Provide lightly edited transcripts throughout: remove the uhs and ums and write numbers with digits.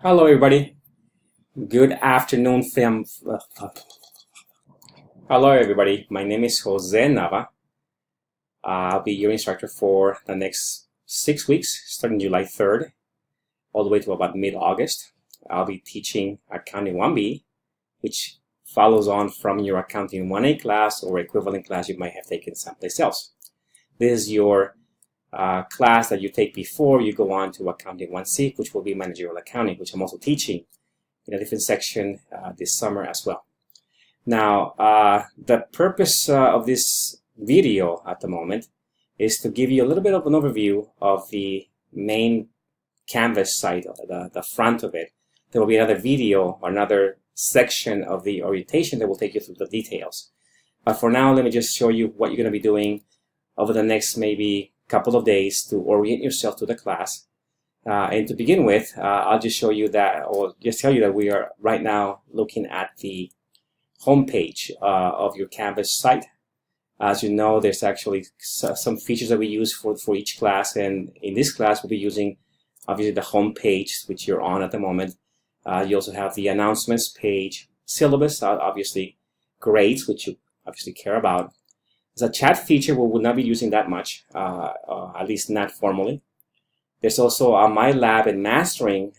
Hello, everybody. Good afternoon, fam. Hello, everybody. My name is Jose Nava. I'll be your instructor for the next 6 weeks, starting July 3rd, all the way to about mid-August. I'll be teaching Accounting 1B, which follows on from your Accounting 1A class or equivalent class you might have taken someplace else. This is your class that you take before you go on to Accounting 1C, which will be Managerial Accounting, which I'm also teaching in a different section this summer as well. Now, the purpose of this video at the moment is to give you a little bit of an overview of the main Canvas site, the front of it. There will be another video or another section of the orientation that will take you through the details. But for now, let me just show you what you're going to be doing over the next maybe couple of days to orient yourself to the class. And to begin with, I'll just show you that, or just tell you that we are right now looking at the homepage of your Canvas site. As you know, there's actually some features that we use for each class, and in this class we'll be using obviously the home page, which you're on at the moment. You also have the announcements page, syllabus, obviously grades, which you obviously care about. There's a chat feature we will not be using that much, at least not formally. There's also a My Lab and Mastering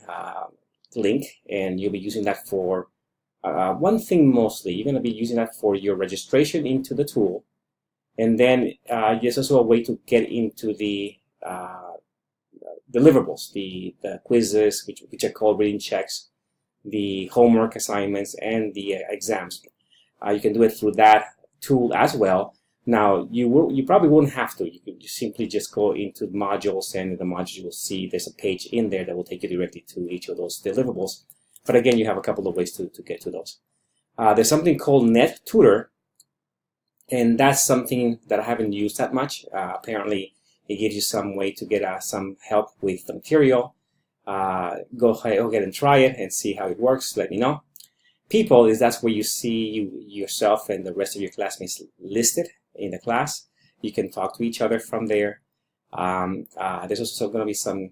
link, and you'll be using that for one thing mostly. You're going to be using that for your registration into the tool. And then there's also a way to get into the deliverables, the quizzes, which are called reading checks, the homework assignments, and the exams. You can do it through that tool as well. Now, you probably won't have to. You can simply just go into modules, and in the modules you will see there's a page in there that will take you directly to each of those deliverables. But again, you have a couple of ways to get to those. There's something called Net Tutor, and that's something that I haven't used that much. Apparently, it gives you some way to get some help with the material. Go ahead and try it and see how it works. Let me know. People that's where you see yourself and the rest of your classmates listed in the class. You can talk to each other from there. There's also going to be some,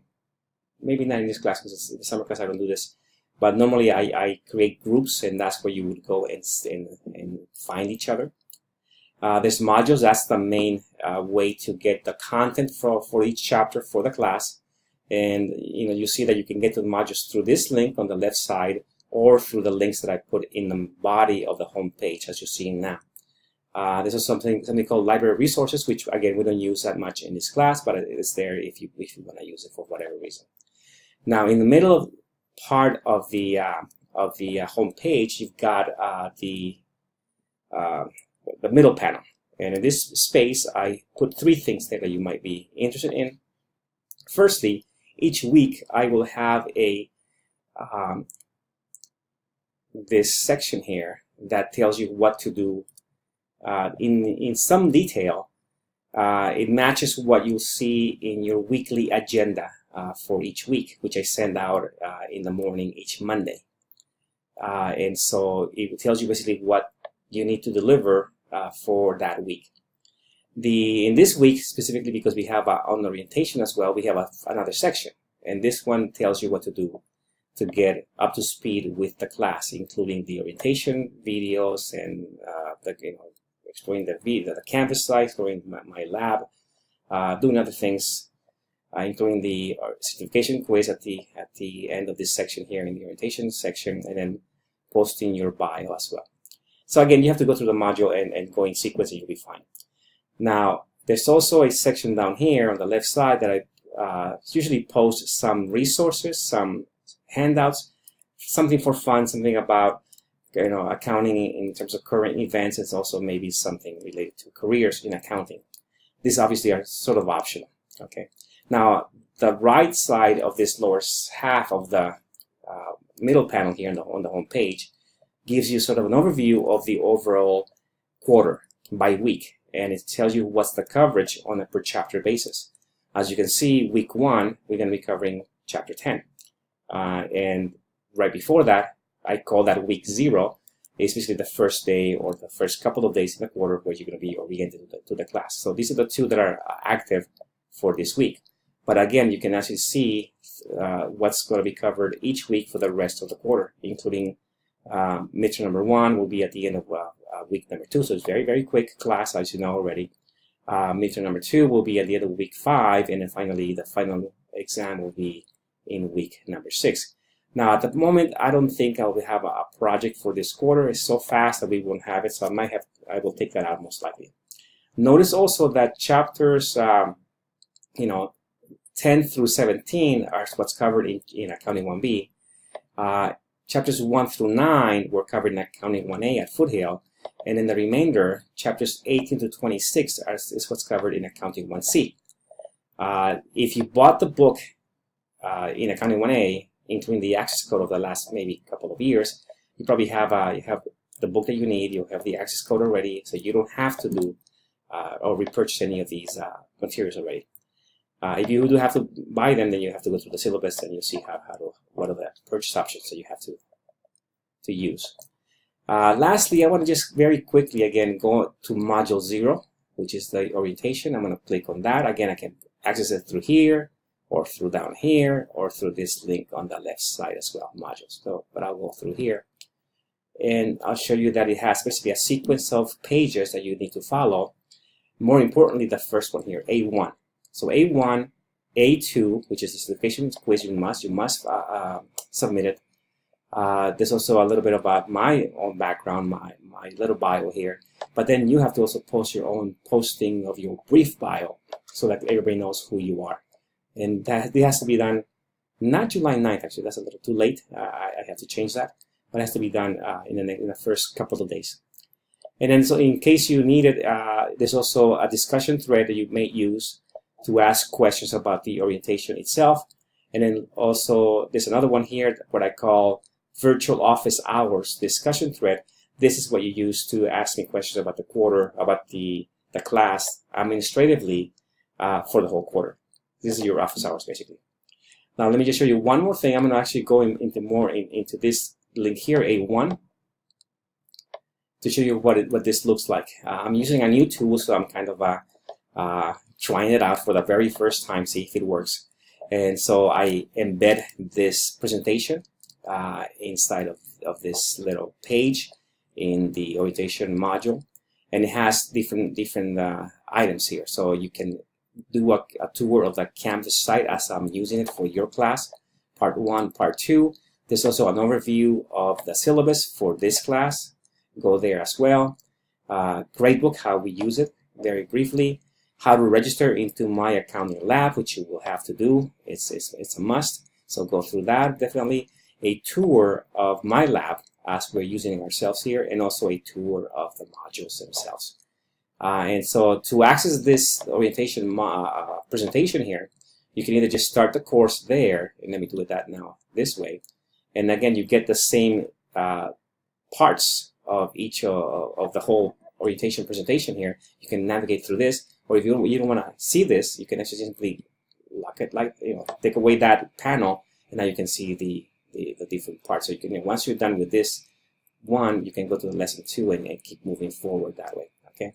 maybe not in this class because in the summer class I don't do this, but normally I create groups, and that's where you would go and find each other. There's modules. That's the main way to get the content for each chapter for the class. And you see that you can get to the modules through this link on the left side, or through the links that I put in the body of the home page, as you're seeing now. There's also something called library resources, which again we don't use that much in this class, but it's there if you want to use it for whatever reason. Now, in the middle part of the home page, you've got the middle panel, and in this space I put 3 things there that you might be interested in. Firstly, each week I will have this section here that tells you what to do in some detail. It matches what you'll see in your weekly agenda for each week, which I send out in the morning each Monday. And so it tells you basically what you need to deliver for that week. In this week, specifically because we have on orientation as well, we have another section, and this one tells you what to do to get up to speed with the class, including the orientation videos and exploring the Canvas site, exploring my lab, doing other things, including the certification quiz at the end of this section here in the orientation section, and then posting your bio as well. So again, you have to go through the module and go in sequence, and you'll be fine. Now, there's also a section down here on the left side that I usually post some resources, some handouts, something for fun, something about accounting in terms of current events. It's also maybe something related to careers in accounting. These obviously are sort of optional. Okay. Now, the right side of this lower half of the middle panel here on the home page gives you sort of an overview of the overall quarter by week, and it tells you what's the coverage on a per chapter basis. As you can see, week 1 we're going to be covering chapter 10, and right before that, I call that week 0. It's basically the first day or the first couple of days in the quarter where you're going to be oriented to the class. So these are the 2 that are active for this week. But again, you can actually see what's going to be covered each week for the rest of the quarter, including midterm number 1 will be at the end of week number 2. So it's very, very quick class, as you know already. Midterm number 2 will be at the end of week 5, and then finally the final exam will be in week number 6. Now, at the moment, I don't think I will have a project for this quarter. It's so fast that we won't have it, so I will take that out most likely. Notice also that chapters, 10 through 17 are what's covered in Accounting 1B. Chapters 1 through 9 were covered in Accounting 1A at Foothill, and then the remainder, chapters 18 to 26, is what's covered in Accounting 1C. If you bought the book in Accounting 1A, including the access code of the last maybe couple of years, you probably have the book that you need. You have the access code already, so you don't have to do or repurchase any of these materials already. If you do have to buy them, then you have to go through the syllabus and you'll see what are the purchase options that you have to use. Lastly, I want to just very quickly again go to Module 0, which is the orientation. I'm going to click on that. Again, I can access it through here, or through down here, or through this link on the left side as well, modules. So, but I'll go through here. And I'll show you that it has basically a sequence of pages that you need to follow. More importantly, the first one here, A1. So A1, A2, which is the certification quiz you must submit it. There's also a little bit about my own background, my little bio here. But then you have to also post your own posting of your brief bio so that everybody knows who you are. And that it has to be done not July 9th, actually. That's a little too late. I have to change that. But it has to be done in the first couple of days. And then so in case you need it, there's also a discussion thread that you may use to ask questions about the orientation itself. And then also there's another one here, what I call virtual office hours discussion thread. This is what you use to ask me questions about the quarter, about the class administratively for the whole quarter. This is your office hours basically. Now let me just show you one more thing. I'm going to actually go into more into this link here, A1, to show you what this looks like. I'm using a new tool, so I'm kind of trying it out for the very first time, see if it works. And so I embed this presentation inside of this little page in the orientation module, and it has different items here. So you can do a tour of the Canvas site as I'm using it for your class, part 1, part 2. There's also an overview of the syllabus for this class. Go there as well. Gradebook, how we use it, very briefly. How to register into my accounting lab, which you will have to do. It's a must. So go through that definitely. A tour of my lab as we're using it ourselves here, and also a tour of the modules themselves. And so to access this orientation presentation here, you can either just start the course there, and let me do that now this way. And again, you get the same parts of each of the whole orientation presentation here. You can navigate through this, or if you don't want to see this, you can actually simply lock it, take away that panel, and now you can see the different parts. So you can, once you're done with this one, you can go to the lesson 2 and keep moving forward that way. Okay.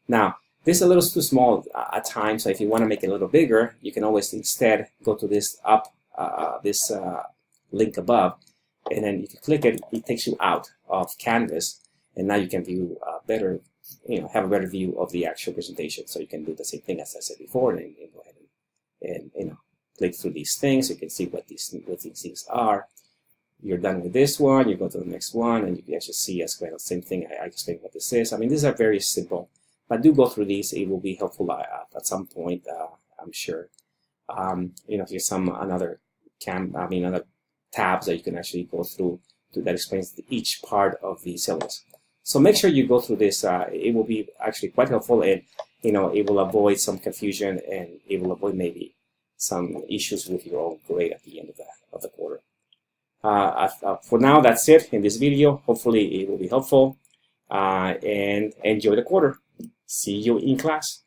Now this is a little too small at times, so if you want to make it a little bigger, you can always instead go to this link above, and then if you click it, it takes you out of Canvas, and now you can view better, have a better view of the actual presentation. So you can do the same thing as I said before, and go ahead and click through these things. So you can see what these things are. You're done with this one, you go to the next one, and you can actually see as well the same thing. I explained what this is. I mean, these are very simple, but do go through these. It will be helpful at some point, I'm sure. Here's other tabs that you can actually go through that explains each part of the syllabus. So make sure you go through this. It will be actually quite helpful, and it will avoid some confusion, and it will avoid maybe some issues with your own grade at the end of the quarter. For now, that's it in this video. Hopefully it will be helpful, and enjoy the quarter. See you in class.